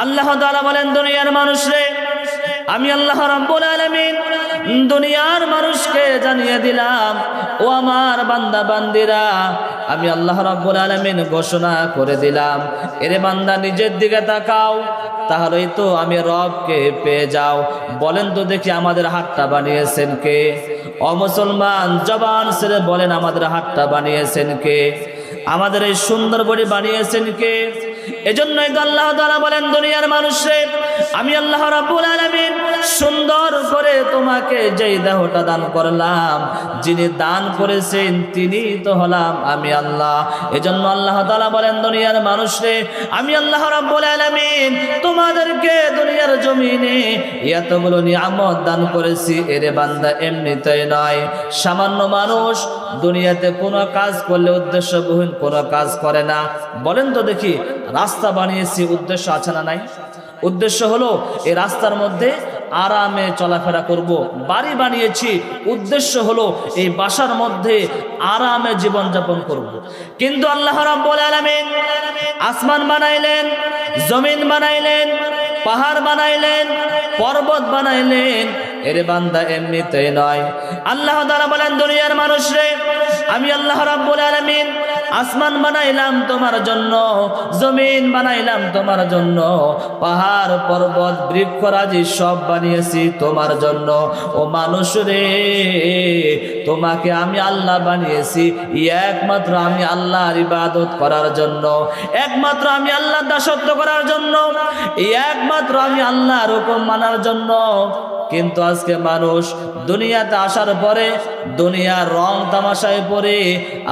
আল্লাহ তাআলা বলেন দুনিয়ার মানুষ রে, আমি আল্লাহ রাব্বুল আলামিন দুনিয়ার মানুষকে জানিয়ে দিলাম, ও আমার বান্দা বান্দিরা, আমি আল্লাহ রাব্বুল আলামিন ঘোষণা করে দিলাম, এরে বান্দা নিজের দিকে তাকাও, তাহলেই তো আমি রবকে পেয়ে যাও। বলেন তো দেখি আমাদের হাতটা বানিয়েছেন কে? ও মুসলমান, জবান ছেড়ে বলেন আমাদের হাতটা বানিয়েছেন কে? আমাদের এই সুন্দর বডি বানিয়েছেন কে? এজন্যই তো আল্লাহ তাআলা বলেন দুনিয়ার মানুষে, আমি আল্লাহ রাব্বুল আলামিন সুন্দর করে তোমাকে যেই দেহটা দান করলাম, যিনি দান করেছেন তিনি তো হলাম আমি আল্লাহ। এজন্য আল্লাহ তাআলা বলেন দুনিয়ার মানুষে, আমি আল্লাহ রাব্বুল আলামিন তোমাদেরকে দুনিয়ার জমিনে এতগুলো নিয়ামত দান করেছি। এরে বান্দা এমনিতেই নয়, সামান্য মানুষ দুনিয়াতে কোনো কাজ করলে উদ্দেশ্যবিহীন কোনো কাজ করে না। বলেন তো দেখি, রাস্তা বানিয়েছি উদ্দেশ্য আছে না নাই? উদ্দেশ্য হলো এই রাস্তার মধ্যে আরামে চলাফেরা করব। বাড়ি বানিয়েছি, উদ্দেশ্য হলো এই বাসার মধ্যে আরামে জীবনযাপন করব। কিন্তু আল্লাহ রাব্বুল আলামিন আসমান বানাইলেন, জমিন বানাইলেন, পাহাড় বানাইলেন, পর্বত বানাইলেন। এরে বান্দা এমনিতেই নয়, আল্লাহ তাআলা বলেন দুনিয়ার মানুষরে, আমি আল্লাহ রাব্বুল আলামিন আসমান বানাইলাম তোমার জন্য, জমিন বানাইলাম তোমার জন্য, পাহাড় পর্বত বৃক্ষরাজি সব বানিয়েছি তোমার জন্য। ও মানুষ রে, তোমাকে আমি আল্লাহ বানিয়েছি একমাত্র আমি আল্লাহর ইবাদত করার জন্য, একমাত্র আমি আল্লাহর দাসত্ব করার জন্য, একমাত্র আমি আল্লাহর হুকুম মানার জন্য। কিন্তু আজকে মানুষ দুনিয়াতে আসার পরে দুনিয়ার রং তামাশায় পড়ে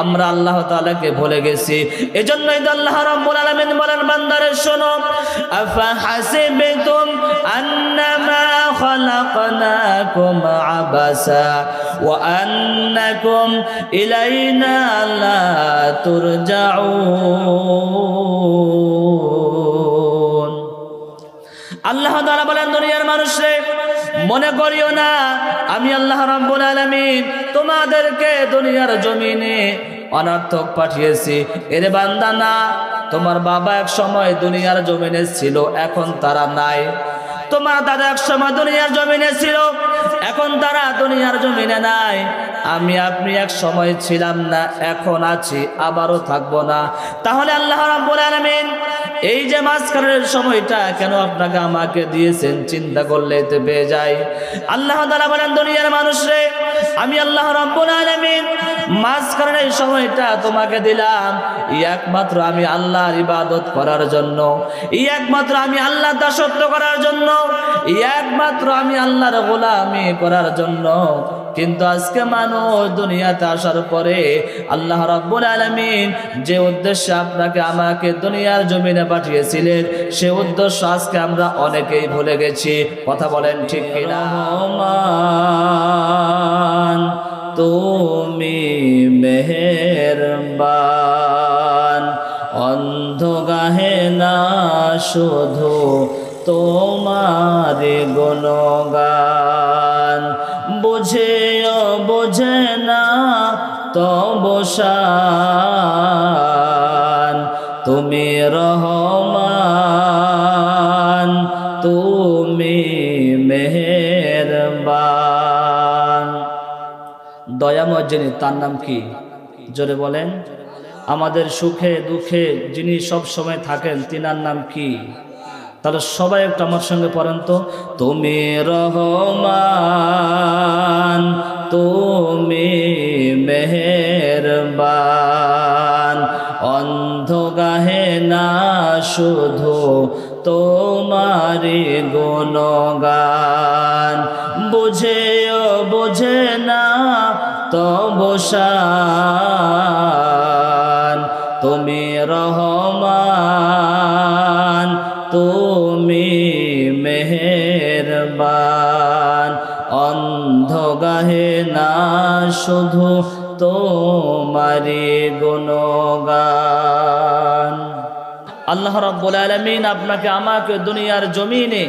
আমরা আল্লাহ তাআলাকে ভুলে গেছি। এজন্যই তো আল্লাহ রাব্বুল আলামিন বলেন বান্দারে শোনো, আফা হাসিবতুম আন্নামা খালাকনাকুম আবাসা ওয়া আন্নাকুম ইলাইনা লা তুরজাউন। আল্লাহ তাআলা বলেন দুনিয়ার মানুষে, মনে করিও না আমি আল্লাহ রাব্বুল আলামিন তোমাদেরকে দুনিয়ার জমিনে অনর্থক পাঠিয়েছি। এরে বান্দা না, তোমার বাবা এক সময় দুনিয়ার জমিনে ছিল, এখন তারা নাই। তোমার দাদা এক সময় দুনিয়ার জমিনে ছিল, এখন তারা দুনিয়ার জমিনে নাই। আমি আপনি এক সময় ছিলাম না, এখন আছি, আবারও থাকবো না। তাহলে আল্লাহ রাব্বুল আলামিন এই যে মাঝখানের সময়টা কেন আপনাকে আমাকে দিয়েছেন, চিন্তা করলে তো পেয়ে যায়। আল্লাহ তাআলা বলেন দুনিয়ার মানুষরে, আমি আল্লাহ রাব্বুল আলামিন মাঝখানের এই সময়টা তোমাকে দিলাম একমাত্র আমি আল্লাহর ইবাদত করার জন্য, একমাত্র আমি আল্লাহর দাসত্ব করার জন্য, একমাত্র আমি আল্লাহর গোলামি করার জন্য। কিন্তু আজকে মানুষ দুনিয়াতে আসার পরে আল্লাহ রাব্বুল আলামিন যে উদ্দেশ্যে আপনাকে আমাকে দুনিয়ার জমিনে পাঠিয়েছিলেন, সে উদ্দেশ্য আজকে আমরা অনেকেই ভুলে গেছি। কথা বলেন ঠিক কিনা? রহমান তুমি মেহেরবান, অন্ধ গাহে না শুধু তোমার গুণগান, বুঝেও বোঝে না তবু শান, তুমি রহমান তুমি মেহেরবান। দয়াময় যিনি, তার নাম কি? জোরে বলেন। আমাদের সুখে দুঃখে যিনি সব সময় থাকেন, তিনার নাম কি? তাহলে সবাই একটু আমার সঙ্গে পড়েন তো, তুমি রহমান তুমি মেহেরবান, অন্ধ গাহে না শুধু তোমারি গুণগান, বুঝেও বোঝে না তবু শান, তুমি রহমান তুমি মেহেরবান, অন্ধ গাহে না শুধু তোমারি গুণগান। আল্লাহ রাব্বুল আলামিন আপনাকে আমাকে দুনিয়ার জমিনে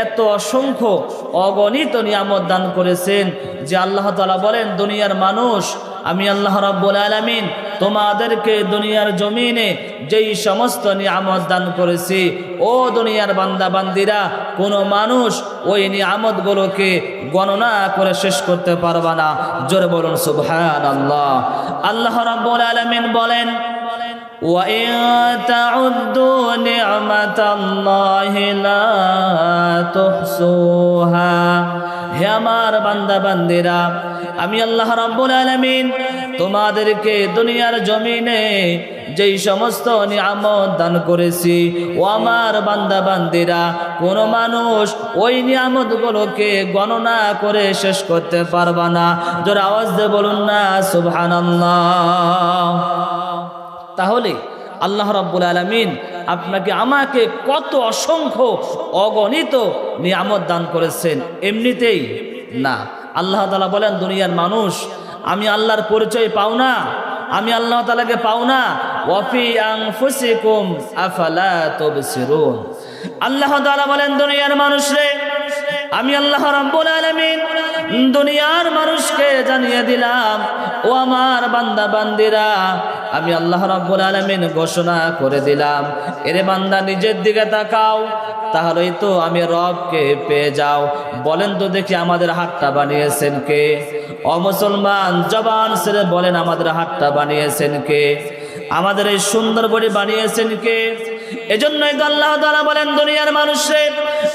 এত অসংখ্য অগণিত নিয়ামত দান করেছেন যে আল্লাহ তাআলা বলেন দুনিয়ার মানুষ, আমি আল্লাহ রাব্বুল আলামিন তোমাদেরকে দুনিয়ার জমিনে যেই সমস্ত নিয়ামত দান করেছি, ও দুনিয়ার বান্দা বান্দিরা, কোনো মানুষ ওই নিয়ামতগুলোকে গণনা করে শেষ করতে পারবে না। জোরে বলুন সুবহানাল্লাহ। আল্লাহ রাব্বুল আলামিন বলেন, وَإِن تَعُدُّوا نِعْمَةَ اللَّهِ لَا تُحْصُوهَا। হে আমার বান্দা বান্দিরা, আমি আল্লাহ রাব্বুল আলামিন তোমাদেরকে দুনিয়ার জমিনে যেই সমস্ত নিয়ামত দান করেছি, ও আমার বান্দা বান্দিরা, কোন মানুষ ওই নিয়ামতগুলোকে গণনা করে শেষ করতে পারবে না। জোরে আওয়াজ দিয়ে বলুন না সুবহানাল্লাহ। তাহলে আল্লাহ রাব্বুল আলামিন আপনাকে আমাকে কত অসংখ্য অগণিত নিয়ামত দান করেছেন, এমনিতেই না। আল্লাহ তাআলা বলেন, দুনিয়ার মানুষ আমি আল্লাহর পরিচয় পাও না, আমি আল্লাহ তাআলাকে পাও না। ওয়াফি আনফুসিকুম আফালা তুবসিরুন। আল্লাহ তাআলা বলেন, দুনিয়ার মানুষ রে, আমি আল্লাহ রাব্বুল আলামিন দুনিয়ার মানুষকে জানিয়ে দিলাম, ও আমার বান্দা বান্দিরা, আমি আল্লাহ রাব্বুল আলামিন ঘোষণা করে দিলাম, এরে বান্দা নিজের দিকে তাকাও, তাহলেই তো আমি রবকে পেয়ে যাও। বলেন তো দেখি, আমাদের হাতটা বানিয়েছেন কে? ও মুসলমান, জবান ছেড়ে বলেন, আমাদের হাতটা বানিয়েছেন কে? আমাদের এই সুন্দর বডি বানিয়েছেন কে? এজন্যই তো আল্লাহ তাআলা বলেন, দুনিয়ার মানুষে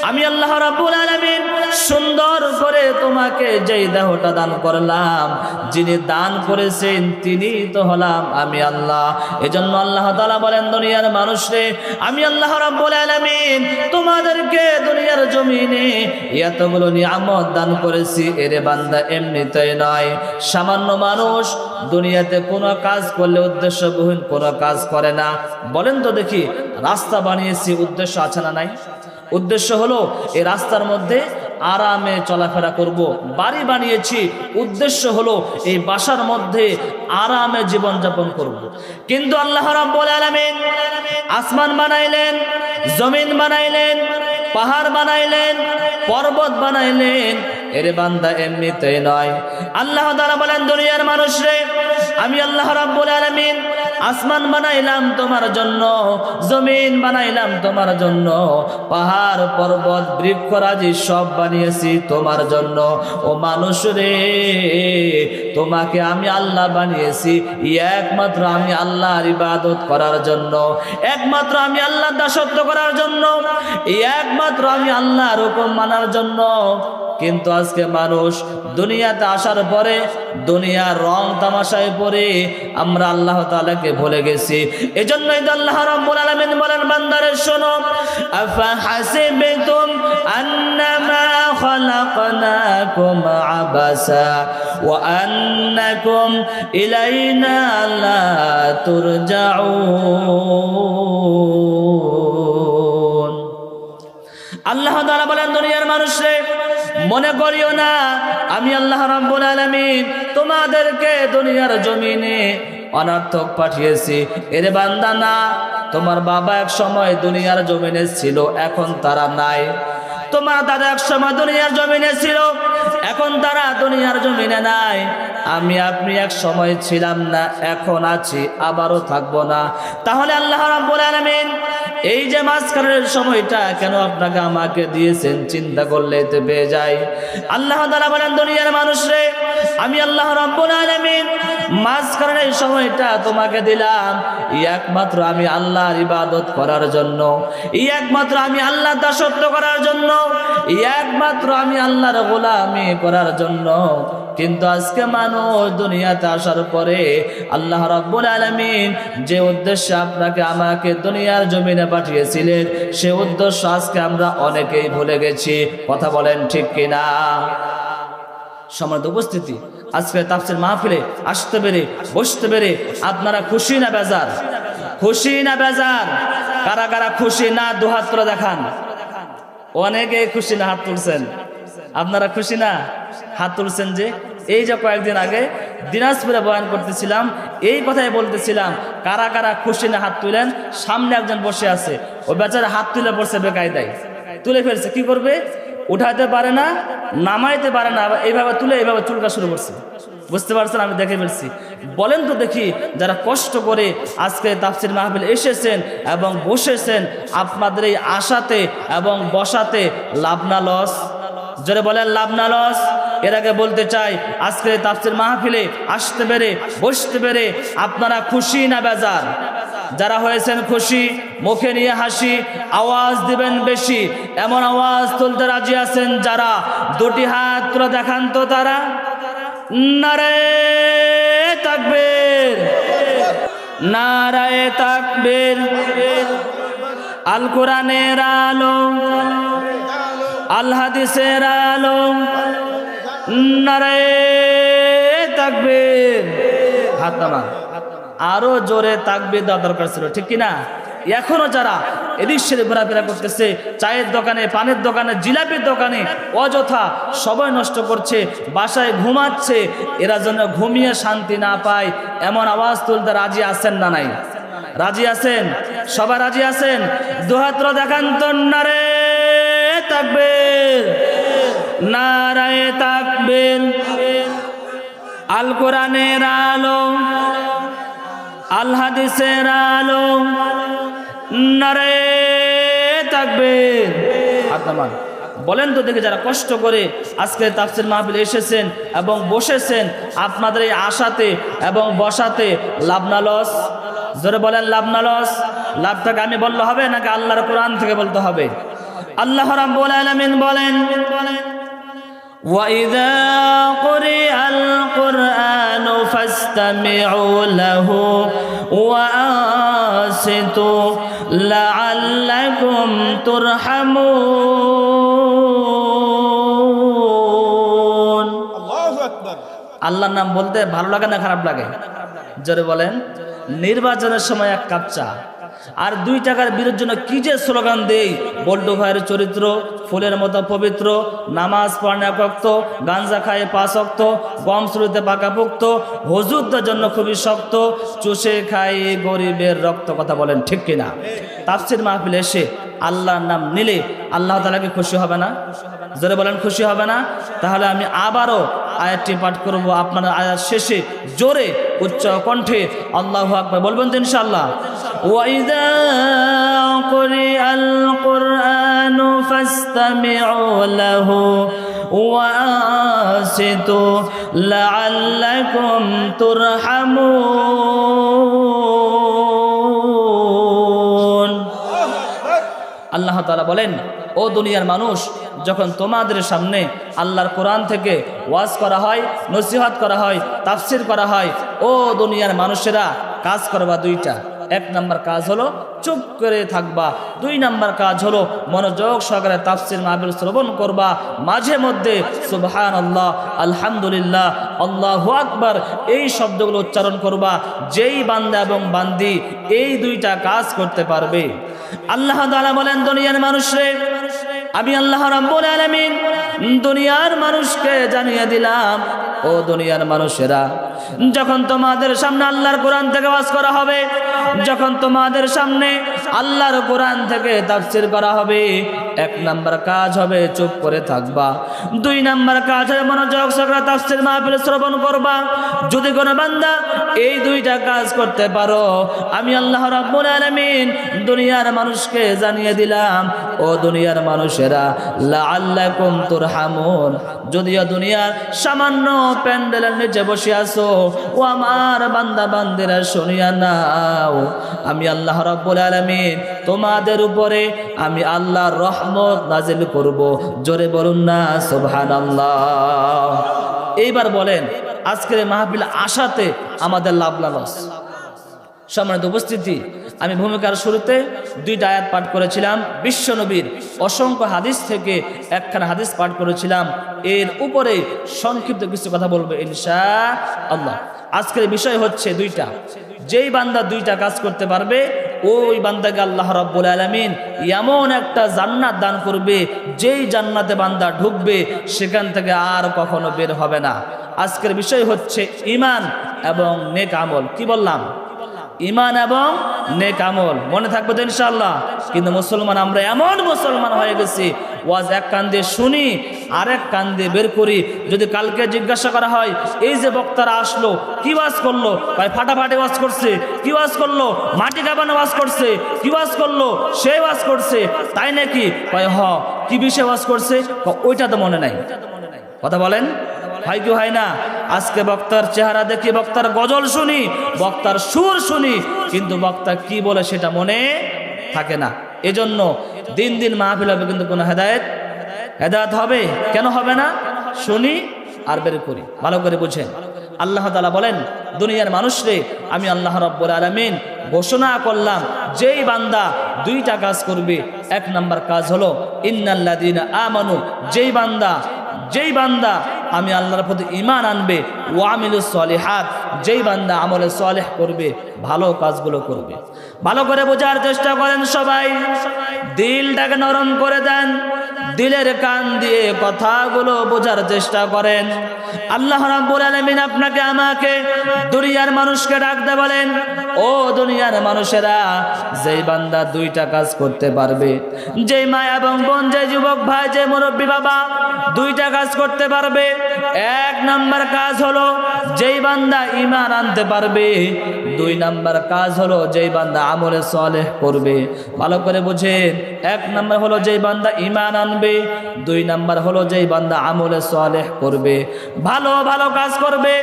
আমি আল্লাহ রাব্বুল আলামিন সুন্দর করে তোমাকে যেই দেহটা দান করলাম, যিনি দান করেছেন তিনি তো হলাম আমি আল্লাহ। এজন্য আল্লাহ তাআলা বলেন, দুনিয়ার মানুষে আমি আল্লাহ রাব্বুল আলামিন তোমাদেরকে দুনিয়ার জমিনে এতগুলো নিয়ামত দান করেছি। এরে বান্দা, এমনিতেই নয়। সামান্য মানুষ দুনিয়াতে কোনো কাজ করলে উদ্দেশ্যবিহীন কোনো কাজ করে না। বলেন তো দেখি, রাস্তা বানিয়েছি, উদ্দেশ্য আছে না নাই? উদ্দেশ্য হলো এই রাস্তার মধ্যে আরামে চলাফেরা করব। বাড়ি বানিয়েছি, উদ্দেশ্য হলো এই বাসার মধ্যে আরামে জীবনযাপন করব। কিন্তু আল্লাহ রাব্বুল আলামিন আসমান বানাইলেন, জমিন বানাইলেন, পাহাড় বানাইলেন, পর্বত বানাইলেন। এরে বান্দা, এমনিতেই নয়। আল্লাহ তাআলা বলেন, দুনিয়ার মানুষরে আমি আল্লাহ রাব্বুল আলামিন আসমান বানাইলাম তোমার জন্য, জমিন বানাইলাম তোমার জন্য, পাহাড় পর্বত বৃক্ষরাজি সব বানিয়েছি তোমার জন্য। ও মানুষ রে, তোমাকে আমি আল্লাহ বানিয়েছি একমাত্র আমি আল্লাহর ইবাদত করার জন্য, একমাত্র আমি আল্লাহর দাসত্ব করার জন্য, একমাত্র আমি আল্লাহর হুকুম মানার জন্য। কিন্তু আজকে মানুষ দুনিয়াতে আসার পরে দুনিয়ার রং তামাশায় পড়ে আমরা আল্লাহ তাআলাকে ভুলে গেছি। এজন্যই তো আল্লাহ রাব্বুল আলামিন বলেন, বান্দারে শোনো, আফা হাসিবতুম আন্নামা খালাকনাকুম আবাসা ওয়া আন্নাকুম ইলাইনা লা তুরজাউন। আল্লাহ তাআলা বলেন, দুনিয়ার মানুষরে মনে করিও না আমি আল্লাহ রাব্বুল আলামিন তোমাদেরকে দুনিয়ার জমিনে অনর্থক পাঠিয়েছি। এরে বান্দা, না। তোমার বাবা এক সময় দুনিয়ার জমিনে ছিল, এখন তারা নাই। তোমার দাদা এক সময় দুনিয়ার জমিনে ছিল, এখন তারা দুনিয়ার জমিনে নাই। আমি আপনি এক সময় ছিলাম না, এখন আছি, আবারও থাকবো না। তাহলে আল্লাহ রাব্বুল আলামিন এই যে মাঝখানের সময়টা কেন আপনাকে আমাকে দিয়েছেন, চিন্তা করলে তো পেয়ে যায়। আল্লাহ তাআলা বলেন, দুনিয়ার মানুষরে আমি আল্লাহ রাব্বুল আলামিন মাঝখানের সময়টা তোমাকে দিলাম একমাত্র আমি আল্লাহর ইবাদত করার জন্য, একমাত্র আমি আল্লাহর দাসত্ব করার জন্য, একমাত্র আমি আল্লাহর গোলামি করার জন্য। কিন্তু আজকে মানুষ দুনিয়াতে আসার পরে আল্লাহ রাব্বুল আলামিন যে উদ্দেশ্যে আপনাকে আমাকে দুনিয়ার জমিনে পাঠিয়েছিলেন, সে উদ্দেশ্য আজকে আমরা অনেকেই ভুলে গেছি। কথা বলেন ঠিক কিনা? সম্মানিত উপস্থিতি, আজকে তাফসীর মাহফিলে আসতে পেরে, বসতে পেরে আপনারা খুশি না বেজার? খুশি না বেজার? কারা কারা খুশি না দুহাত তুলে দেখান। অনেকে খুশি না, হাত তুলছেন। আপনারা খুশি না, হাত তুলছেন। যে এই যে কয়েকদিন আগে দিনাজপুরে বয়ান করতেছিলাম, এই কথাই বলতেছিলাম, কারা কারা খুশি না হাত তুলেন। সামনে একজন বসে আছে, ও বেচারা হাত তুলে পড়ছে বেকায়দায়, তুলে ফেলছে। কি করবে? উঠাতে পারে না, নামাইতে পারে না, এইভাবে তুলে এইভাবে চুলকা শুরু করছে। বুঝতে পারছেন? আমি দেখে ফেলছি। বলেন তো দেখি, যারা কষ্ট করে আজকে তাফসীর মাহফিল এসেছেন এবং বসেছেন, আপনাদের এই আশাতে এবং বসাতে লাভ না লস? জোরে বলেন, লাভ না লস? এর আগে বলতে চাই, আজকে তাফসীর মাহফিলে আসতে পেরে, বসতে পেরে আপনারা খুশি না বেজার? যারা হয়েছেন খুশি, মুখে নিয়ে হাসি, আওয়াজ দিবেন বেশি। এমন আওয়াজ তুলতে রাজি আছেন যারা? দুটি হাত তুলে দেখান তো তারা। নারে তাকবীর, নারায়ে তাকবীর। আল কোরআনের আলো, আল হাদিসের আলো, নারায়ে তাকবীর। হাত নামা। আরো জোরে তাকবীর দেওয়া দরকার ছিল, ঠিক কিনা? এখনো যারা এদিক সেদিক ঘোরাফেরা করতেছে, চায়ের দোকানে, পানের দোকানে, জিলাপির দোকানে অযথা সময় নষ্ট করছে, বাসায় ঘুমাচ্ছে, এরা যেন ঘুমিয়ে শান্তি না পায় এমন আওয়াজ তুলতে রাজি আছেন না নাই? রাজি আছেন? সবাই রাজি আছেন? দুহাত দেখান তো। নারে তাকবীর, নারায়ে তাকবীর। আল কোরআনের আলো, আল হাদিসের আলো, নারে তাকবীর। আপনার বলেন তো দেখি, যারা কষ্ট করে আজকে তাফসীর মাহফিল এসেছেন এবং বসেছেন, আপনাদের এই আশাতে এবং বসাতে লাভ না লস? জোরে বলেন, লাভ না লস? লাভটাকে আমি বললে হবে নাকি আল্লাহর কোরআন থেকে বলতে হবে? আল্লাহ রাব্বুল আলামিন বলেন, وَإِذَا قُرِئَ الْقُرْآنُ فَاسْتَمِعُوا لَهُ وَأَنصِتُوا لَعَلَّكُمْ تُرْحَمُونَ। আল্লাহু আকবার। আল্লাহর নাম বলতে ভালো লাগে না খারাপ লাগে? জোরে বলেন। নির্বাচনের সময় এক কাপ চা আর 2 টাকার বিরোধের জন্য কি যে স্লোগান দেই! বল্টু ভাইয়ের চরিত্র ফুলের মতো পবিত্র, নামাজ পড়ে 1 ওয়াক্ত, গাঞ্জা খায় 5 ওয়াক্ত, গম চুরিতে পাকাপোক্ত, হুজুরদের জন্য খুবই শক্ত, চুষে খায় গরিবের রক্ত। কথা বলেন ঠিক কিনা? তাফসীর মাহফিলে এসে আল্লাহর নাম নিলে আল্লাহ তাআলাকে খুশি হবে না? জোরে বলেন, খুশি হবে না? তাহলে আমি আবারও আয়াতটি পাঠ করব। আপনারা আয়াত শেষে জোরে উচ্চ কণ্ঠে আল্লাহু আকবার বলবেন তো ইনশাআল্লাহ। وَإِذَا قُرِئَ الْقُرْآنُ فَاسْتَمِعُوا لَهُ وَأَنصِتُوا لَعَلَّكُمْ تُرْحَمُونَ। আল্লাহ তাআলা বলেন, ও দুনিয়ার মানুষ, যখন তোমাদের সামনে আল্লাহর কোরআন থেকে ওয়াজ করা হয়, নসিহত করা হয়, তাফসীর করা হয়, ও দুনিয়ার মানুষেরা কাজ করবা 2টা। 1 নম্বর কাজ হলো চুপ করে থাকবা। 2 নম্বর কাজ হলো মনোযোগ সহকারে তাফসীর মাহফিল শ্রবণ করবা। মাঝে মধ্যে সুবহানাল্লাহ, আলহামদুলিল্লাহ, আল্লাহু আকবার এই শব্দগুলো উচ্চারণ করবা। যেই বান্দা এবং বান্দি এই 2টা কাজ করতে পারবে, আল্লাহ তাআলা বলেন, দুনিয়ার মানুষরে আমি আল্লাহ রাব্বুল আলামিন দুনিয়ার মানুষকে জানিয়ে দিলাম, ও দুনিয়ার মানুষেরা, যখন তোমাদের সামনে আল্লাহর কোরআন থেকে ওয়াজ করা হবে, যখন তোমাদের সামনে আল্লাহর কোরআন থেকে তাফসীর করা হবে, 1 নম্বর কাজ হবে চুপ করে থাকবা। 2 নম্বর কাজ হবে মনোযোগ সহকারে তাফসীর মাহফিল শ্রবণ করবা। যদি কোনো বান্দা এই 2টা কাজ করতে পারো, আমি আল্লাহ রাব্বুল আলামিন দুনিয়ার মানুষকে জানিয়ে দিলাম, ও দুনিয়ার মানুষেরা, লাআল্লাকুম তুরহামুন। যদিও দুনিয়ার সামান্য প্যান্ডেলের নিচে বসে আছো, ও আমার বান্দা বান্দিরা শুনিয়া নাও, আমি আল্লাহ রাব্বুল আলামিন তোমাদের উপরে আমি আল্লাহর রহমত নাজিল করব। জোরে বলুন না সুবহানাল্লাহ। এইবার বলেন, আজকের মাহফিল আশাতে আমাদের লাভ লস? সম্মানিত উপস্থিতি, আমি ভূমিকার শুরুতে 2টা আয়াত পাঠ করেছিলাম। বিশ্বনবীর অসংখ্য হাদিস থেকে একখানা হাদিস পাঠ করেছিলাম। এর উপরে সংক্ষিপ্ত কিছু কথা বলবো ইনশাআল্লাহ। আজকের বিষয় হচ্ছে 2টা। যেই বান্দা 2টা কাজ করতে পারবে, ওই বান্দাকে আল্লাহ রাব্বুল আলামিন এমন একটা জান্নাত দান করবে, যেই জান্নাতে বান্দা ঢুকবে সেখান থেকে আর কখনো বের হবে না। আজকের বিষয় হচ্ছে ঈমান এবং নেক আমল। কি বললাম? ঈমান এবং নেক আমল। মনে থাকবে তো ইনশাআল্লাহ? কিন্তু মুসলমান আমরা এমন মুসলমান হয়ে গেছি, ওয়াজ 1 কান দিয়ে শুনি আরেক কান দিয়ে বের করি। যদি কালকে জিজ্ঞাসা করা হয় এই যে বক্তারা আসলো কি ওয়াজ করলো, ভাই ফাটাফাটি ওয়াজ করছে, কি ওয়াজ করলো, মাটি কাঁপানো ওয়াজ করছে, কি ওয়াজ করলো, সে ওয়াজ করছে, তাই নাকি? ভাই কি বিষয়ে ওয়াজ করছে, ওইটা তো মনে নাই। কথা বলেন হয় কি হয় না? আজকে বক্তার চেহারা দেখি, বক্তার গজল শুনি, বক্তার সুর শুনি, কিন্তু বক্তা কি বলে সেটা মনে থাকে না। এজন্য দিন দিন মাহফিল হবে কিন্তু কোনো হেদায়েত হবে কেন হবে না? শুনি আর বের করি। ভালো করে বুঝেন, আল্লাহ তাআলা বলেন দুনিয়ার মানুষরে আমি আল্লাহ রাব্বুল আলামিন ঘোষণা করলাম যেই বান্দা দুইটা কাজ করবে। এক নাম্বার কাজ হলো ইন্নাল্লাযীনা আমানু, যেই বান্দা আমি আল্লাহর প্রতি ঈমান আনবে, ওয়া আমিলুস সলিহাত, যেই বান্দা আমলে সালেহ করবে, ভালো কাজগুলো করবে। ভালো করে বোঝার চেষ্টা করেন সবাই, দিলটাকে নরম করে দেন, দিলের কান দিয়ে কথাগুলো বোঝার চেষ্টা করেন। আল্লাহ রাব্বুল আলামিন আপনাকে আমাকে দুনিয়ার মানুষকে ডাকতে বলেন, ও দুনিয়ার মানুষেরা, যেই বান্দা দুইটা কাজ করতে পারবে, যেই মা এবং বোন, যে যুবক ভাই, যে মুরব্বী বাবা দুইটা কাজ করতে পারবে। এক নাম্বার কাজ হলো যেই বান্দা ঈমান আনতে পারবে, দুই নাম্বার কাজ হলো যেই বান্দা আমলে সালেহ করবে। ভালো করে বুঝেন, এক নাম্বার হলো যেই বান্দা ঈমান আনবে, দুই নাম্বার হলো যেই বান্দা আমলে সালেহ করবে, ভালো ভালো কাজ করবে।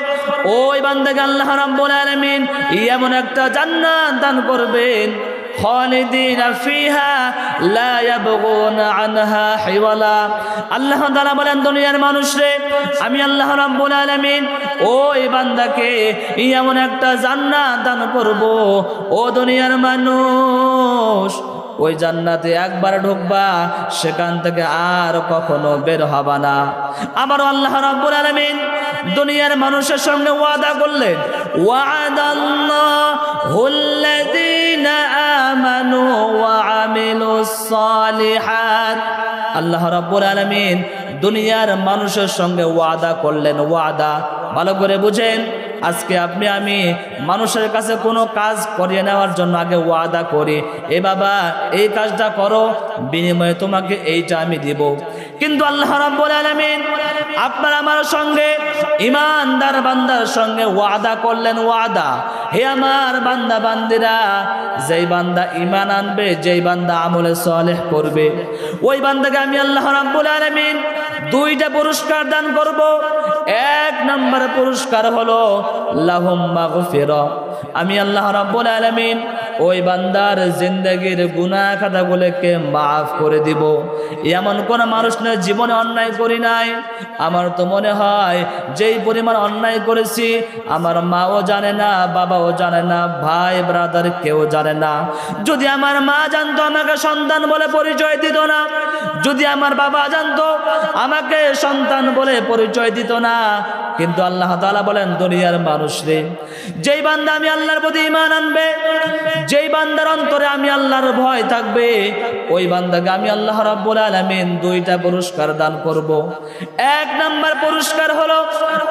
ওই বান্দাকে আল্লাহ রাব্বুল আলামিন এমন একটা জান্নাত দান করবেন, খালিদিনা ফিহা লা ইয়াবগুনা আনহা হিওয়ালা। আল্লাহ তাআলা বলেন দুনিয়ার মানুষরে আমি আল্লাহ রাব্বুল আলামিন ওই বান্দাকে এমন একটা জান্নাত দান করব, ও দুনিয়ার মানুষ ওই জান্নাতে একবার ঢুকবা, সেখান থেকে আর কখনো বের হবা না। আবার আল্লাহ রাব্বুল আলামিন দুনিয়ার মানুষের সঙ্গে ওয়াদা করলেন, ওয়াদাল্লাহুল্লাযীনা আমানু ওয়া আমিলুস সালিহাত। আল্লাহ রাব্বুল আলামিন দুনিয়ার মানুষের সঙ্গে ওয়াদা করলেন, ওয়াদা। ভালো করে বুঝেন, আজকে আপনি আমি মানুষের কাছে কোনো কাজ করিয়ে নেওয়ার জন্য আগে ওয়াদা করি, এ বাবা এই কাজটা করো, বিনিময়ে তোমাকে এইটা আমি দিব। কিন্তু আল্লাহ রাব্বুল আলামিন আপনার আমার সঙ্গে, ঈমানদার বান্দার সঙ্গে ওয়াদা করলেন, ওয়াদা, হে আমার বান্দা বান্দিরা, যেই বান্দা ঈমান আনবে, যেই বান্দা আমলে সালেহ করবে, ওই বান্দাকে আমি আল্লাহ রাব্বুল আলামিন দুইটা পুরস্কার দান করব। এক নম্বর পুরস্কার হলো লাহুম মাগফিরা, আমি আল্লাহ রাব্বুল আলামিন ওই বান্দার জিন্দেগির গুনাহ খাতাগুলোকে মাফ করে দিব। এমন কোন মানুষ না জীবনে অন্যায় করি নাই, আমার তো মনে হয় যেই পরিমাণ অন্যায় করেছি আমার মাও জানে না, বাবাও জানে না, ভাই ব্রাদার কেউ জানে না। যদি আমার মা জানতো আমাকে সন্তান বলে পরিচয় দিত না, যদি আমার বাবা জানতো আমাকে সন্তান বলে পরিচয় দিত না। কিন্তু আল্লাহ তাআলা বলেন দুনিয়ার মানুষরে, যেই বান্দা আমি আল্লাহর প্রতি ঈমান আনবে, যেই বান্দার অন্তরে আমি আল্লাহর ভয় থাকবে, ওই বান্দাকে আমি আল্লাহ রাব্বুল আলামিন দুইটা পুরস্কার দান করব। এক নাম্বার পুরস্কার হলো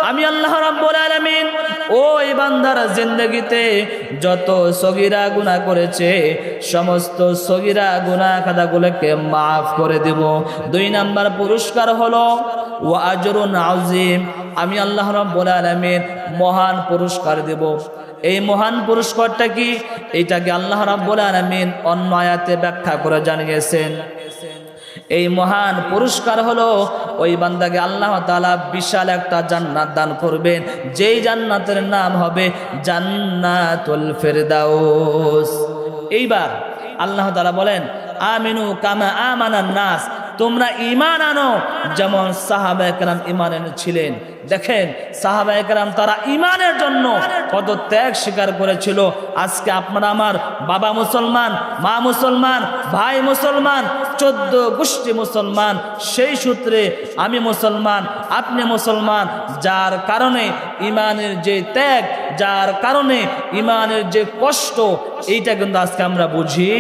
আমি আল্লাহ রাব্বুল আলামিন ওই বান্দার জিন্দেগিতে যত সগীরা গুনাহ করেছে সমস্ত সগীরা গুনাহ খাতাগুলোকে মাফ করে দেব। দুই নাম্বার পুরস্কার হলো ওয়া আজরুন আযীম, আমি আল্লাহ রাব্বুল আলামিন মহান পুরস্কার দেব। এই মহান পুরস্কারটা কি? এইটাকে আল্লাহ রাব্বুল আলামিন অন্য আয়াতে ব্যাখ্যা করে জানিয়েছেন। এই মহান পুরস্কার হলো ওই বান্দাকে আল্লাহ তাআলা বিশাল একটা জান্নাত দান করবেন, যেই জান্নাতের নাম হবে জান্নাতুল ফেরদাউস। এইবার আল্লাহ তাআলা বলেন আমিনু কামা আমানান নাস, তোমরা ঈমান আনো যেমন সাহাবায়ে কেরাম ঈমান এনেছিলেন। দেখেন সাহাবায়ে কেরাম তারা ঈমানের জন্য কত ত্যাগ স্বীকার করেছিল। আজকে আপনারা আমার বাবা মুসলমান, মা মুসলমান, ভাই মুসলমান, 14 গোষ্ঠী মুসলমান, সেই সূত্রে আমি মুসলমান, আপনি মুসলমান, যার কারণে ঈমানের যে ত্যাগ, যার কারণে ঈমানের যে কষ্ট, এইটা কিন্তু আজকে আমরা বুঝি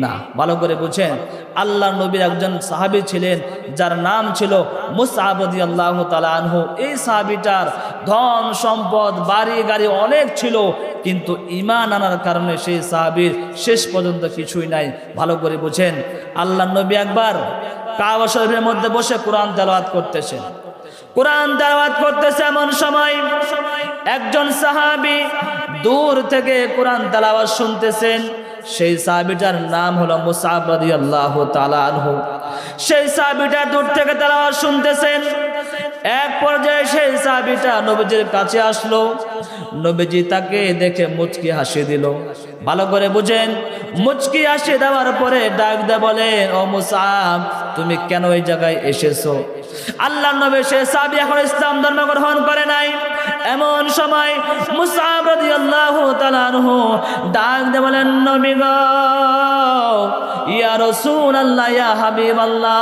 না। ভালো করে বুঝেন, আল্লাহর নবীর একজন সাহাবী ছিলেন যার নাম ছিল মুসআব রাদিয়াল্লাহু তাআলা আনহু। এই সাহাবীটার ধন সম্পদ বাড়ি গাড়ি অনেক ছিল, কিন্তু ঈমান আনার কারণে সেই সাহাবীর শেষ পর্যন্ত কিছুই নাই। ভালো করে বুঝেন, আল্লাহর নবী একবার কাবা শরীফের মধ্যে বসে কোরআন তেলাওয়াত করতেছেন। কোরআন তেলাওয়াত করতেছে এমন সময় একজন সাহাবী দূর থেকে কোরআন তেলাওয়াত শুনতেছেন। সেই সাহাবীটার নাম হলো মুসআব রাদিয়াল্লাহু তাআলা আনহু। সেই সাহাবীটা দূর থেকে তেলাওয়াত শুনতেছেন। এক পর্যায়ে সেই সাহাবীটা নবীজির কাছে আসলো। নবীজি তাকে দেখে মুচকি হাসি দিল। ভালো করে বুঝেন, মুচকি হাসি দেওয়ার পরে ডাক দিয়ে বলেন, ও মুসআব, তুমি কেন এই জায়গায় এসেছো? আল্লাহর নবী সেই সাহাবী এখন ইসলাম ধর্ম গ্রহণ করে নাই। এমন সময় মুসআব রাদিয়াল্লাহু তাআলা আনহু ডাক দিয়ে বলেন, নবী গো, ইয়া রাসূলুল্লাহ, ইয়া হাবিবাল্লাহ,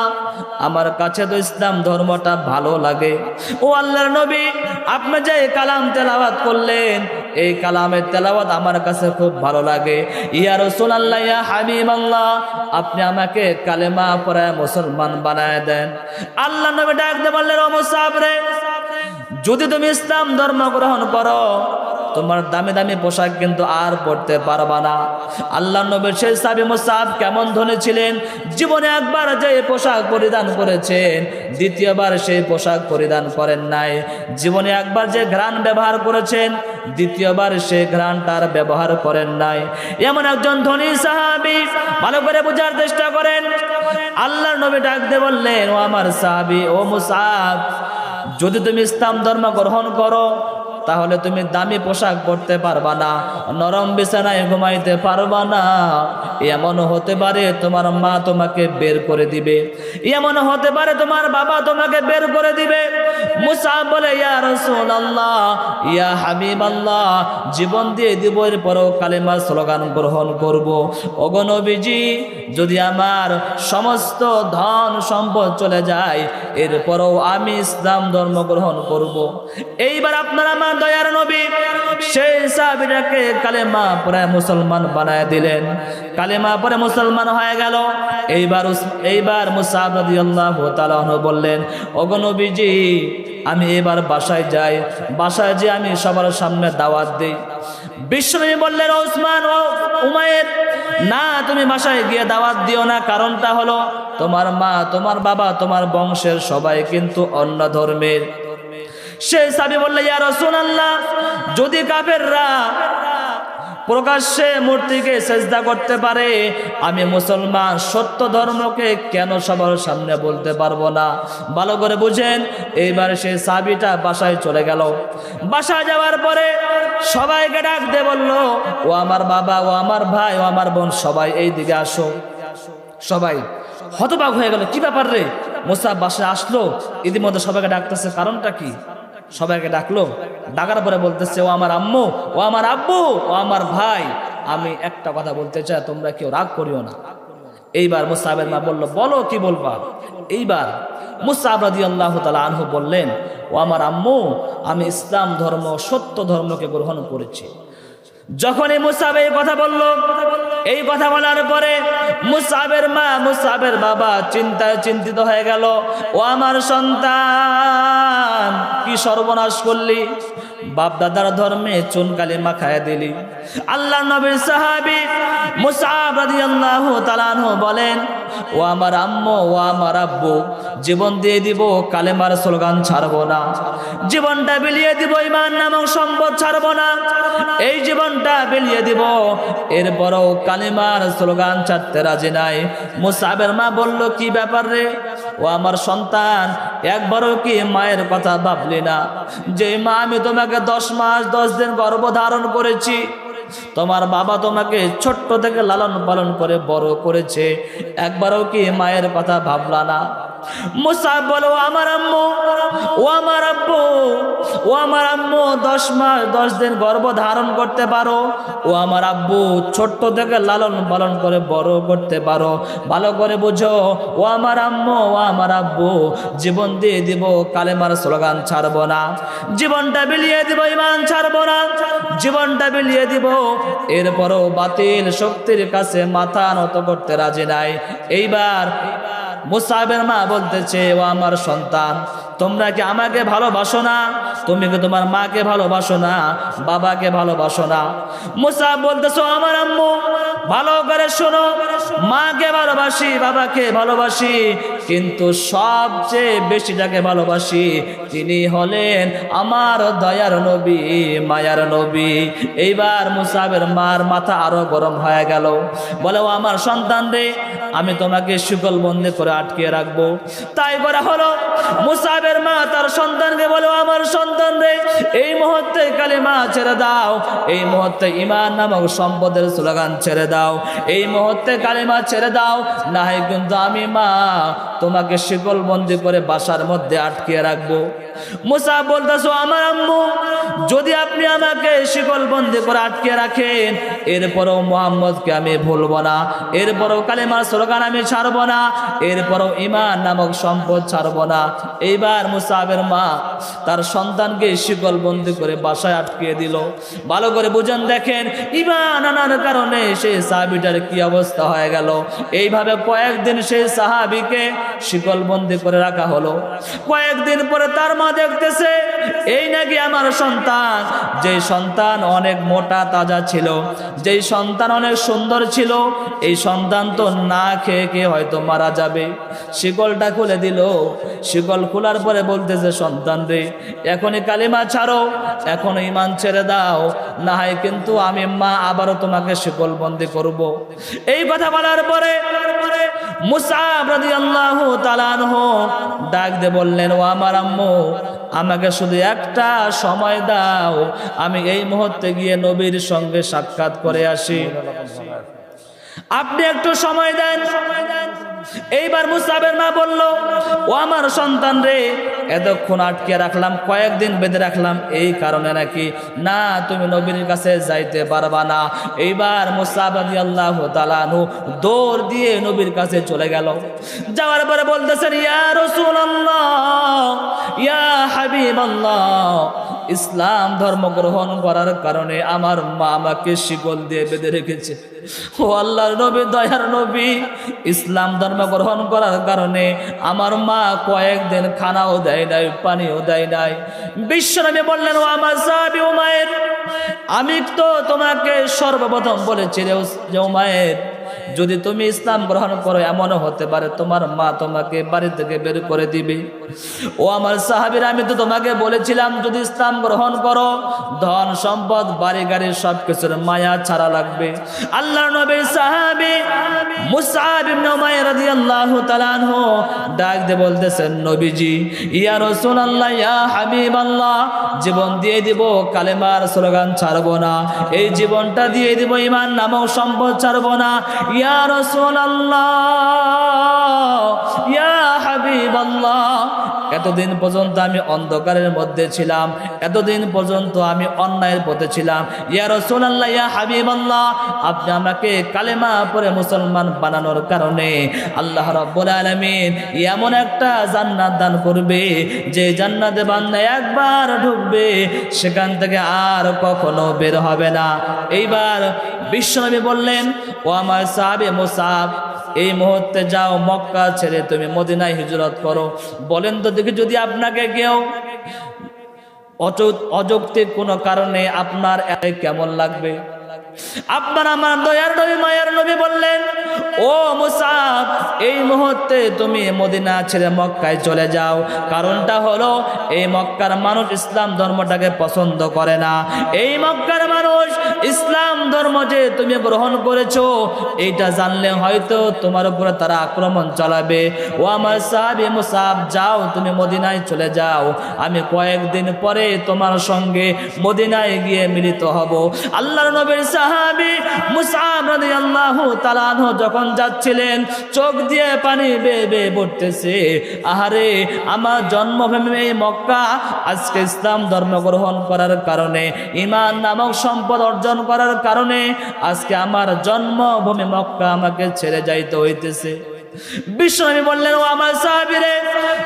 আমার কাছে তো ইসলাম ধর্মটা ভালো লাগে। ও আল্লাহর নবী, আপনি যে কালাম তেলাওয়াত করলেন, এই কালামের তেলাওয়াত আমার কাছে খুব ভালো লাগে। ইয়া রাসূলুল্লাহ, ইয়া হাবিবাল্লাহ, আপনি আমাকে কালেমা পড়ায় মুসলমান বানায় দেন। আল্লাহর নবী ডাক দিয়ে বললেন, ও মুসআব রে, যদি তুমি ইসলাম ধর্ম গ্রহণ করো, তোমার দামি দামি পোশাক কিন্তু আর পরতে পারবা না। আল্লাহর নবীর সেই সাহাবী মুসআব কেমন ধনী ছিলেন, জীবনে একবার যে পোশাক পরিধান করেছেন, দ্বিতীয়বার সেই পোশাক পরিধান করেন নাই। জীবনে একবার যে ঘ্রাণ ব্যবহার করেছেন, দ্বিতীয়বার সেই ঘ্রাণটার ব্যবহার করেন নাই। এমন একজন ধনী সাহাবী, ভালো করে বোঝার চেষ্টা করেন। আল্লাহর নবী ডাক দিয়ে বললেন, ও আমার সাহাবী, ও মুসআব, যদি তুমি ইসলাম ধর্ম গ্রহণ করো, তাহলে তুমি দামি পোশাক পরতে পারবা না, নরম বিছানায় ঘুমাইতে পারবা না। এমন হতে পারে তোমার মা তোমাকে বের করে দিবে, এমন হতে পারে তোমার বাবা তোমাকে বের করে দিবে। মুসআব বলে, ইয়া রাসূলুল্লাহ, ইয়া হাবিবাল্লাহ, জীবন দিয়ে দিব, এরপরও কালেমার স্লোগান গ্রহণ করব। ওগো নবীজি, যদি আমার সমস্ত ধন সম্পদ চলে যায়, এরপরও আমি ইসলাম ধর্ম গ্রহণ করব। এইবার আপনারা আমার দয়ার নবী সেই সাহাবীটাকে কালেমা পড়ে মুসলমান বানায় দিলেন। কালেমা পড়ে মুসলমান হয়ে গেল। এইবার মুসআব রাদিয়াল্লাহু তাআলা আনহু বললেন, ওগো নবীজি, আমি এবার বাসায় যাই, বাসায় যে আমি সবার সামনে দাওয়াত দেই। বিশ্বনবী বললেন, ওসমান, ও উমাইর, না, তুমি বাসায় গিয়ে দাওয়াত দিও না। কারণটা হলো, তোমার মা, তোমার বাবা, তোমার বংশের সবাই কিন্তু অন্য ধর্মের। সেই সাহাবী বললেন, ইয়া রাসূলুল্লাহ, যদি কাফেররা প্রকাশ্যে মূর্তিকে সেজদা করতে পারে, আমি মুসলমান সত্য ধর্মকে কেন সবার সামনে বলতে পারবো না? ভালো করে বুঝেন। এইবার সেই সাহাবীটা বাসায় চলে গেল। বাসায় যাওয়ার পরে সবাইকে ডাক দিয়ে বলল, ও আমার বাবা, ও আমার ভাই, ও আমার বোন, সবাই এই দিকে আসো। সবাই হতবাক হয়ে গেল, কি ব্যাপার রে? মুসআব বাসায় আসলো, ইতিমধ্যে সবাইকে ডাকতেছে, কারণটা কি? সবাইকে ডাকলো, ডাকার পরে বলতেছে, ও আমার আম্মু, ও আমার আব্বু, ও আমার ভাই, আমি একটা কথা বলতে চাই, তোমরা কেউ রাগ করিও না। এইবার মুসআবের মা বলল, বলো, কি বলবা? এইবার মুসআব রাদিয়াল্লাহু তাআলা আনহু বললেন, ও আমার আম্মু, আমি ইসলাম ধর্ম, সত্য ধর্মকে গ্রহণ করেছি। যখনই মুসআব এই কথা বলল, এই কথা বলার পরে মুসআবের মা, মুসআবের বাবা চিন্তায় চিন্তিত হয়ে গেল। ও আমার সন্তান, কি সর্বনাশ করলি? বাপ দাদার ধর্মে চুন কালিমা খায় দিলি। আল্লাহর নবীর সাহাবী মুসআব রাদিয়াল্লাহু তাআলা আনহু বলেন, ও আমার আম্মু, ও আমার আব্বু, জীবন দিয়ে দিব, কালেমার স্লোগান ছাড়বো না। জীবনটা বিলিয়ে দিব, ঈমান নামক সম্পদ ছাড়বো না। এই জীবনটা বিলিয়ে দিব, এরপরও কালেমার স্লোগান ছাড়তে রাজি নাই। মুসআবের মা বলল, কি ব্যাপার রে? ও আমার সন্তান, একবারও কি মায়ের কথা ভাবলি না? যে মা আমি তোমাকে 10 মাস 10 দিন গর্ভধারণ করেছি, তোমার বাবা তোমাকে ছোট্ট থেকে লালন পালন করে বড় করেছে, একবারও কি মায়ের কথা ভাবলা না? মুসআব বলে, ও আমার আম্মু, ও আমার আব্বু, ও আমার আম্মু 10 মাস 10 দিন গর্ভ ধারণ করতে পারো, ও আমার আব্বু ছোট্ট থেকে লালন পালন করে বড় করতে পারো। ভালো করে বুঝো, ও আমার আম্মু, ও আমার আব্বু, জীবন দিয়ে দিব, কালেমার স্লোগান ছাড়বো না। জীবনটা বিলিয়ে দিব, ঈমান ছাড়বো না। জীবনটা বিলিয়ে দিব, এরপরও বাতিল শক্তির কাছে মাথা নত করতে রাজি নাই। এইবার মুসাবের মা বলতেছে, ও আমার সন্তান, তোমরা কি আমাকে ভালোবাসো না? তুমি কি তোমার মাকে ভালোবাসো না? বাবাকে ভালোবাসো না? মুসাব বলতেছো, আমার আম্মু, ভালো করে শোনো, মাকে ভালোবাসি, বাবাকে ভালোবাসি, কিন্তু সবচেয়ে বেশি যাকে ভালোবাসি তিনি হলেন আমার দয়ার নবী, মায়ার নবী। এইবার মুসাবের মার মাথা আরো গরম হয়ে গেল। বলে, ও আমার সন্তান রে, আমি তোমাকে শিকল বন্দি করে আটকে রাখবো। তাই করা হলো। মুসাবের মা তার সন্তানকে বলে, ও আমার সন্তান রে, এই মুহূর্তে কালিমা ছেড়ে দাও, এই মুহূর্তে ঈমান নামক সম্পদের স্লোগান ছেড়ে দাও, এই মুহূর্তে কালিমা ছেড়ে দাও, না হয় কিন্তু আমি মা তোমাকে শিকল বন্দি করে বাসার মধ্যে আটকে রাখবো। মুসাব বলতেছো, আমার আম্মু, যদি আপনি আমাকে শিকল বন্দি করে আটকে রাখেন, এরপরও মুহাম্মদকে আমি ভুলবো না, এরপরও কালিমার স্লোগান আমি ছাড়বো না, এরপরও ঈমান নামক সম্পদ ছাড়বো না। এইবার মুসাবের মা তার সন্তানকে শিকল বন্দি করে বাসায় আটকে দিল। ভালো করে বুঝেন, দেখেন ঈমান আনার কারণে সেই সাহাবীটার কি অবস্থা হয়ে গেল। এইভাবে কয়েকদিন সেই সাহাবীকে শিকল বন্দি করে রাখা হলো। কয়েকদিন পরে তার মা দেখতেছে, এই নাকি আমার সন্তান, যেই সন্তান অনেক মোটা তাজা ছিল, যেই সন্তান অনেক সুন্দর ছিল, এই সন্তান তো না খেয়ে খেয়ে হয়তো মারা যাবে। শিকলটা খুলে দিল। শিকল খোলার পরে বলতেছে, সন্তান রে, এখনই কালিমা ছাড়ো, এখন ঈমান ছেড়ে দাও, না হয় কিন্তু আমি মা আবারও তোমাকে শিকল বন্দি করব। এই কথা বলার পরে মুসআব রাদিয়াল্লাহু তাআলা আনহু ডাক দিয়ে বললেন, ও আমার আম্মু, আমাকে শুধু একটা সময় দাও, আমি এই মুহূর্তে গিয়ে নবীর সঙ্গে সাক্ষাৎ করে আসি, আপনি একটু সময় দেন। এইবার মুসাবের মা বলল, ও আমার সন্তান রে, এতক্ষণ আটকে রাখলাম, কয়েকদিন বেঁধে রাখলাম, এই কারণে নাকি না তুমি নবীর কাছে যাইতে পারবা না। এইবার মুসাব রাদিয়াল্লাহু তাআলা আনহু দৌড় দিয়ে নবীর কাছে চলে গেল। যাওয়ার পরে বলতেছেন, ইয়া রাসূলুল্লাহ, ইয়া হাবিবাল্লাহ, ইসলাম ধর্ম গ্রহণ করার কারণে আমার মা আমাকে শিকল দিয়ে বেঁধে রেখেছে। ও আল্লাহর নবী, দয়ার নবী, ইসলাম ধর্ম গ্রহণ করার কারণে আমার মা কয়েকদিন খানাও দেয় নাই, পানিও দেয় নাই। বিশ্বনবী বললেন, ও আমার সাহাবী উমায়ের, আমি তো তোমাকে সর্বপ্রথম বলেছি যে উমায়ের, যদি তুমি ইসলাম গ্রহণ করো, এমনও হতে পারে তোমার মা তোমাকে বাড়ি থেকে বের করে দিবে। ও আমার সাহাবীরা, আমি তো তোমাকে বলেছিলাম যদি ইসলাম গ্রহণ করো, ধন সম্পদ বাড়ি গাড়ি সবকিছুর মায়া ছাড়া লাগবে। আল্লাহর নবীর সাহাবী মুসআব ইবনে উমাইর রাদিয়াল্লাহু তাআলা আনহু ডাক দিয়ে বলতেছেন, নবীজি, ইয়া রাসূলুল্লাহ, ইয়া হাবিবাল্লাহ, জীবন দিয়ে দিব, কালেমার স্লোগান ছাড়বো না, এই জীবনটা দিয়ে দিব, ঈমান নামক সম্পদ ছাড়বো না। ইয়া রাসূলুল্লাহ, ইয়া হাবিবাল্লাহ, এতদিন পর্যন্ত আমি অন্ধকারের মধ্যে ছিলাম, এতদিন পর্যন্ত আমি অন্যায়ের পথে ছিলাম। ইয়া রাসূলুল্লাহ, ইয়া হাবিবাল্লাহ, আপনি আমাকে কালেমা পড়ে মুসলমান বানানোর কারণে আল্লাহ রাব্বুল আলামিন এমন একটা জান্নাত দান করবে, যে জান্নাতে বান্দা একবার ঢুকবে, সেখান থেকে আর কখনো বের হবে না। এইবার বিশ্বনবী বললেন, ও আমার সাহাবী মুসআব, এই মুহূর্তে যাও, মক্কা ছেড়ে তুমি মদিনায় হিজরত করো। বলেন তো দেখি, যদি আপনাকে কেউ অযৌক্তিক কোনো কারণে আপনার কেমন লাগবে? আপনার আমার দয়ার নবী, মায়ার নবী বললেন, ও মুসআব, এই মুহূর্তে তুমি মদিনা ছেড়ে মক্কায় চলে যাও। কারণটা হলো, এই মক্কার মানুষ ইসলাম ধর্মটাকে পছন্দ করে না। এই মক্কার মানুষ ইসলাম ধর্ম যে তুমি গ্রহণ করেছো, এইটা জানলে হয়তো তোমার উপরে তারা আক্রমণ চালাবে। ও আমার সাহাবী মুসআব, যাও, তুমি মদিনায় চলে যাও, আমি কয়েকদিন পরে তোমার সঙ্গে মদিনায় গিয়ে মিলিত হব। আল্লাহর নবীর সাহাবী মুসআব রাদিয়াল্লাহু তাআলা আনহু যখন যাচ্ছিলেন, চোখ দিয়ে পানি বেয়ে বেয়ে পড়তেছে। আহারে, আমার জন্মভূমি মক্কা, আজকে ইসলাম ধর্ম গ্রহণ করার কারণে, ঈমান নামক সম্পদ অর্জন করার কারণে আজকে আমার জন্মভূমি মক্কা আমাকে ছেড়ে যাইতে হইতেছে। বিশ্বনবী বললেন, ও আমার সাহাবীরে,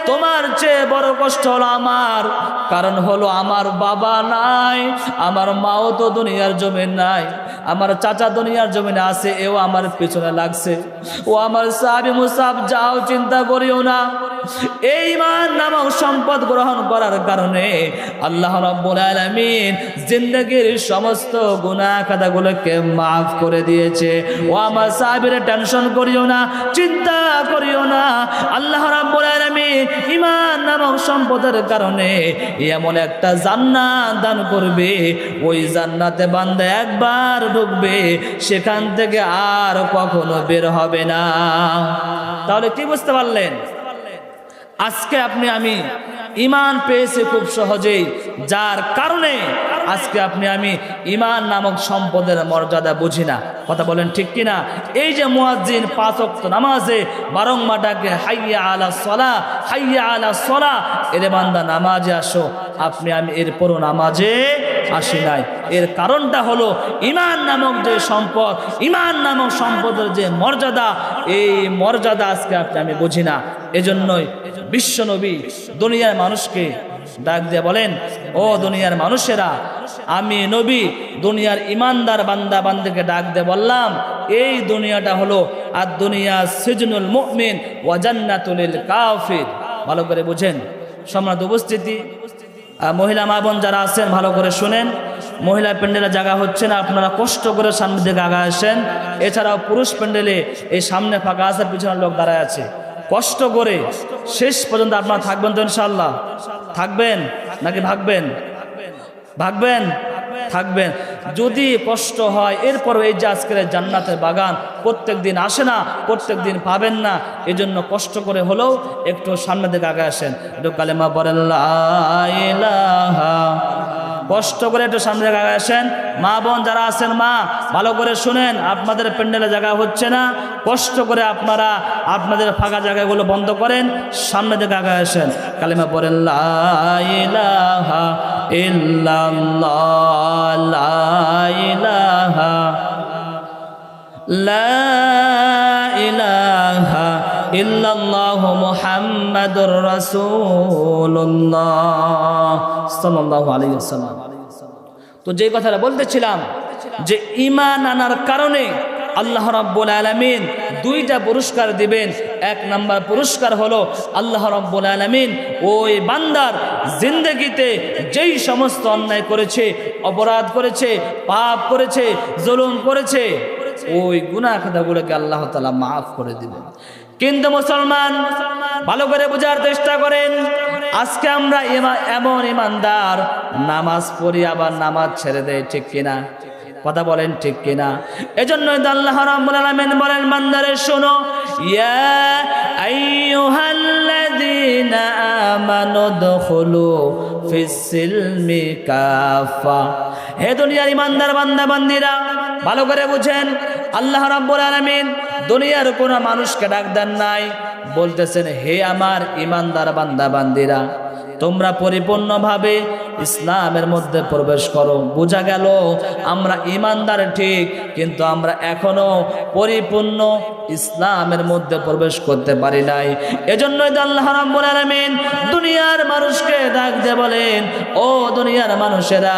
তোমার চেয়ে বড় কষ্ট হলো আমার। কারণ হলো, আমার বাবা নাই, আমার মাও তো দুনিয়ার জমিন নাই, আমার চাচা দুনিয়ার জমিনে আছে, এও আমার পেছনে লাগছে। ও আমার সাহাবী মুসাব, যাও, চিন্তা করিও না। এই ঈমান নামক সম্পদ গ্রহণ করার কারণে আল্লাহ রাব্বুল আলামিন জিন্দেগীর সমস্ত গুনাহ খাতাগুলোকে মাফ করে দিয়েছে। ও আমার সাহাবীরা, টেনশন করিও না, চিন্তা করিও না। আল্লাহ রাব্বুল আলামিন ঈমান নামক সম্পদের কারণে এমন একটা জান্নাত দান করবে, ওই জান্নাতে বান্দা একবার ঢুকবে, সেখান থেকে আর কখনো বের হবে না। তাহলে কি বুঝতে পারলেন? আজকে আপনি আমি ঈমান পেয়েছি খুব সহজেই, যার কারণে আজকে আপনি আমি ঈমান নামক সম্পদের মর্যাদা বুঝি না। কথা বলেন ঠিক কিনা? এই যে মুয়াজ্জিন 5 ওয়াক্ত নামাজে বারংবার ডাকে হাইয়া আলাস সালাহ, হাইয়া আলাস সালাহ, এরে বান্দা নামাজে আসো, আপনি আমি এরপরও নামাজে আসি নাই। এর কারণটা হলো ঈমান নামক যে সম্পদ, ঈমান নামক সম্পদের যে মর্যাদা, এই মর্যাদা আজকে আপনি আমি বুঝি না। এজন্যই বিশ্বনবী দুনিয়ার মানুষকে ডাক দিয়ে বলেন, ও দুনিয়ার মানুষেরা, আমি নবী দুনিয়ার ইমানদার বান্দা বান্দিকে ডাক দিয়ে বললাম, এই দুনিয়াটা হলো আর দুনিয়া সিজনুল মুমিন ওয়া জান্নাতুল কাফির। ভালো করে বুঝেন। সম্মানিত উপস্থিতি, মহিলা মা বোন যারা আছেন ভালো করে শুনেন। মহিলা প্যান্ডেলে জায়গা হচ্ছে না, আপনারা কষ্ট করে সামনে দিকে আগায় আসেন। এছাড়াও পুরুষ প্যান্ডেলে এই সামনে ফাঁকা আছে, পিছনে লোক দাঁড়ায় আছে। কষ্ট করে শেষ পর্যন্ত আপনারা থাকবেন তো ইনশাআল্লাহ? থাকবেন নাকি ভাগবেন? ভাগবেন? থাকবেন। যদি কষ্ট হয়, এরপর এই যে আজকের জান্নাতের বাগান প্রত্যেক দিন আসে না, প্রত্যেক দিন পাবেন না, এজন্য কষ্ট করে হলেও একটু সামনে দিকে আগে আসেন। একটু কালেমা পড়েন লা ইলাহা, কষ্ট করে একটু সামনে দিকে আগে আসেন। মা বোন যারা আছেন, মা ভালো করে শুনেন, আপনাদের প্যান্ডেলে জায়গা হচ্ছে না, কষ্ট করে আপনারা আপনাদের ফাঁকা জায়গাগুলো বন্ধ করেন, সামনে দিকে আগে আসেন। কালেমা পড়েন লা ইলাহা ইল্লাল্লাহ, লা ইলাহা, লা ইলাহা ইল্লাল্লাহু মুহাম্মাদুর রাসূলুল্লাহ সাল্লাল্লাহু আলাইহি ওয়াসাল্লাম। তো যে কথাটা বলতেছিলাম, যে ঈমান আনার কারণে আল্লাহ রাব্বুল আলামিন 2টা পুরস্কার দিবেন। 1 নাম্বার পুরস্কার হলো আল্লাহ রাব্বুল আলামিন ওই বান্দার জিন্দেগিতে যেই সমস্ত অন্যায় করেছে, অপরাধ করেছে, পাপ করেছে, জুলুম করেছে, ওই গুনাহ খাতাগুলোকে আল্লাহ তাআলা মাফ করে দিবেন। কিন্তু মুসলমান, ভালো করে বোঝার চেষ্টা করেন, আজকে আমরা এমন ইমানদার, নামাজ পড়ি আবার নামাজ ছেড়ে দেয়, ঠিক কিনা? কথা বলেন ঠিক কিনা? এজন্যই তো আল্লাহ রাব্বুল আলামিন বলেন, বান্দারে শোনো, ইয়া আইয়ুহাল্লাযীনা আমানু দুখুলু ফিস-সিলমি কাফা। হে দুনিয়ার ইমানদার বান্দা বান্দিরা, ভালো করে বুঝেন, আল্লাহ রাব্বুল আলামিন দুনিয়ার কোনো মানুষকে ডাক দেন নাই, বলতেছেন, হে আমার ইমানদার বান্দা বান্দিরা, তোমরা পরিপূর্ণভাবে ইসলামের মধ্যে প্রবেশ করো। বোঝা গেল আমরা ইমানদার ঠিক, কিন্তু আমরা এখনো পরিপূর্ণ ইসলামের মধ্যে প্রবেশ করতে পারি নাই। এজন্যই তো আল্লাহ রাব্বুল আলামিন দুনিয়ার মানুষকে ডাক দিয়ে বলেন, ও দুনিয়ার মানুষেরা,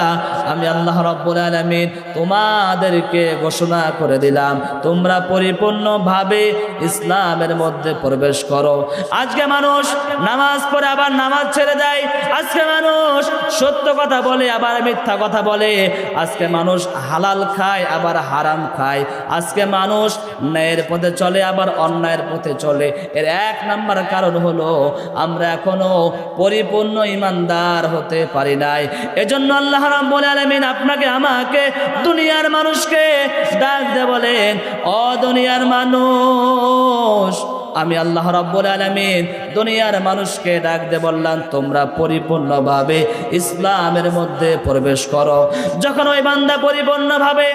আমি আল্লাহ রাব্বুল আলামিন তোমাদেরকে ঘোষণা করে দিলাম, তোমরা পরিপূর্ণভাবে ইসলামের মধ্যে প্রবেশ করো। আজকে মানুষ নামাজ পড়ে আবার নামাজ ছেড়ে দেয়, আজকে মানুষ সত্য কথা বলে আবার মিথ্যা কথা বলে, আজকে মানুষ হালাল খায় আবার হারাম খায়, আজকে মানুষ ন্যায়ের পথে চলে আবার অন্যায়ের পথে চলে। এর 1 নাম্বার কারণ হলো আমরা এখনো পরিপূর্ণ ইমানদার হতে পারি নাই। এজন্য আল্লাহ রাব্বুল আলামিন আপনাকে আমাকে দুনিয়ার মানুষকে ডাক দিয়ে বলেন, ও দুনিয়ার মানুষ, আমি আল্লাহ রাব্বুল আলামিন দুনিয়ার মানুষকে ডাক দিয়ে বললাম, তোমরা পরিপূর্ণভাবে ইসলামের মধ্যে প্রবেশ করো। যখন ওই বান্দা পরিপূর্ণভাবে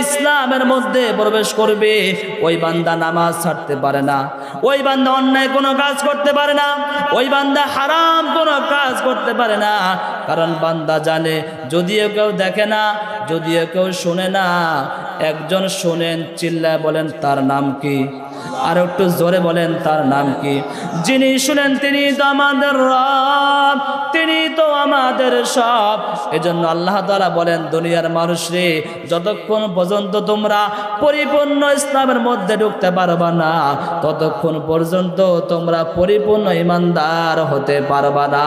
ইসলামের মধ্যে প্রবেশ করবে, ওই বান্দা নামাজ ছাড়তে পারে না, ওই বান্দা অন্যায় কোনো কাজ করতে পারে না, ওই বান্দা হারাম কোনো কাজ করতে পারে না। কারণ বান্দা জানে, যদিও কেউ দেখে না, যদিও কেউ শোনে না, একজন শোনেন, চিল্লায় বলেন, তার নাম কি? আর একটু জোরে বলেন তার নাম কি? যিনি শুনেন তিনি তো আমাদের রব, তিনি তো আমাদের সব। এজন্য আল্লাহ তাআলা বলেন, দুনিয়ার মানুষ রে, যতক্ষণ পর্যন্ত তোমরা পরিপূর্ণ ইসলামের মধ্যে ঢুকতে পারবা না, ততক্ষণ পর্যন্ত তোমরা পরিপূর্ণ ঈমানদার হতে পারবা না।